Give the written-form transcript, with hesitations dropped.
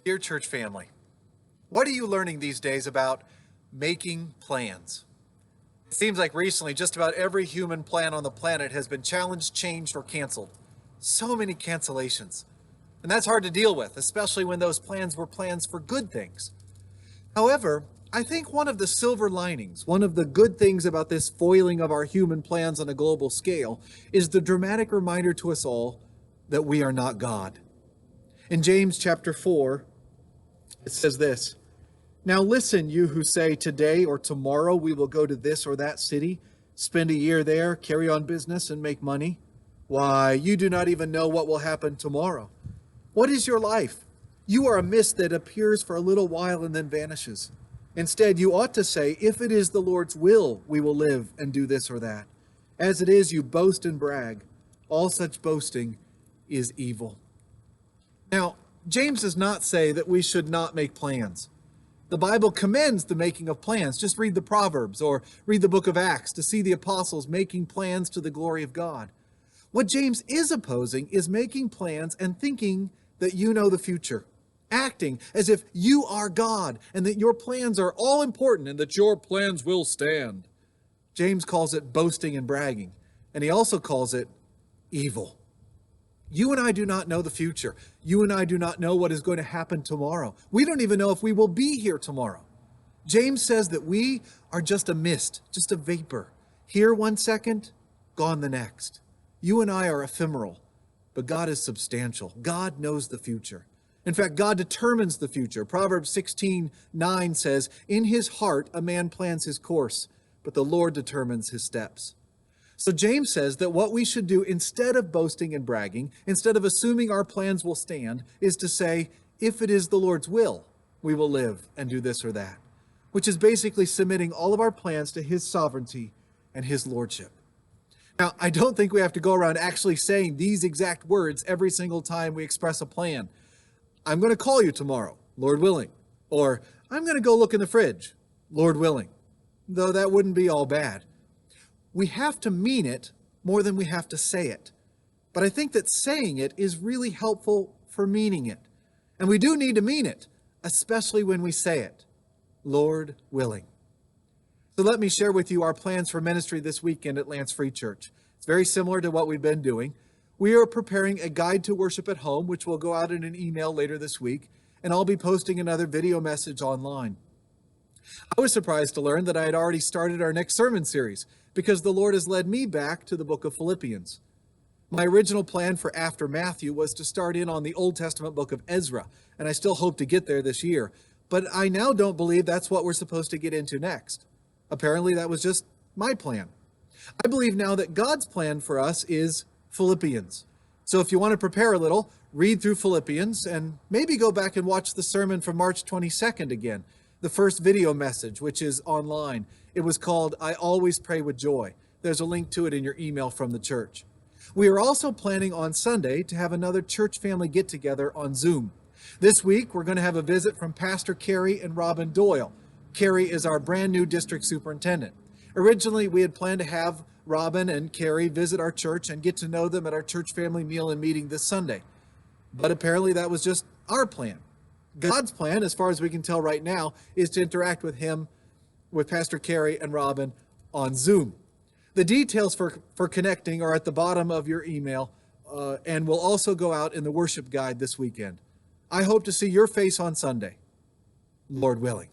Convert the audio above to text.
Dear church family, what are you learning these days about making plans? It seems like recently just about every human plan on the planet has been challenged, changed, or canceled. So many cancellations. And that's hard to deal with, especially when those plans were plans for good things. However, I think one of the silver linings, one of the good things about this foiling of our human plans on a global scale, is the dramatic reminder to us all that we are not God. In James chapter 4, it says this, "Now listen, you who say today or tomorrow we will go to this or that city, spend a year there, carry on business, and make money. Why, you do not even know what will happen tomorrow. What is your life? You are a mist that appears for a little while and then vanishes. Instead, you ought to say, if it is the Lord's will, we will live and do this or that. As it is, you boast and brag. All such boasting is evil." Now, James does not say that we should not make plans. The Bible commends the making of plans. Just read the Proverbs or read the book of Acts to see the apostles making plans to the glory of God. What James is opposing is making plans and thinking that you know the future, acting as if you are God and that your plans are all important and that your plans will stand. James calls it boasting and bragging, and he also calls it evil. You and I do not know the future. You and I do not know what is going to happen tomorrow. We don't even know if we will be here tomorrow. James says that we are just a mist, just a vapor. Here 1 second, gone the next. You and I are ephemeral, but God is substantial. God knows the future. In fact, God determines the future. Proverbs 16:9 says, "In his heart a man plans his course, but the Lord determines his steps." So James says that what we should do instead of boasting and bragging, instead of assuming our plans will stand, is to say, if it is the Lord's will, we will live and do this or that, which is basically submitting all of our plans to his sovereignty and his lordship. Now, I don't think we have to go around actually saying these exact words every single time we express a plan. I'm going to call you tomorrow, Lord willing. Or I'm going to go look in the fridge, Lord willing. Though that wouldn't be all bad. We have to mean it more than we have to say it. But I think that saying it is really helpful for meaning it. And we do need to mean it, especially when we say it, Lord willing. So let me share with you our plans for ministry this weekend at Lance Free Church. It's very similar to what we've been doing. We are preparing a guide to worship at home, which will go out in an email later this week, and I'll be posting another video message online. I was surprised to learn that I had already started our next sermon series because the Lord has led me back to the book of Philippians. My original plan for after Matthew was to start in on the Old Testament book of Ezra, and I still hope to get there this year. But I now don't believe that's what we're supposed to get into next. Apparently, that was just my plan. I believe now that God's plan for us is Philippians. So if you want to prepare a little, read through Philippians and maybe go back and watch the sermon from March 22nd again, the first video message, which is online. It was called, I Always Pray with Joy. There's a link to it in your email from the church. We are also planning on Sunday to have another church family get-together on Zoom. This week, we're going to have a visit from Pastor Carrie and Robin Doyle. Carrie is our brand new district superintendent. Originally, we had planned to have Robin and Carrie visit our church and get to know them at our church family meal and meeting this Sunday. But apparently that was just our plan. God's plan, as far as we can tell right now, is to interact with Pastor Carrie and Robin on Zoom. The details for connecting are at the bottom of your email and will also go out in the worship guide this weekend. I hope to see your face on Sunday, Lord willing.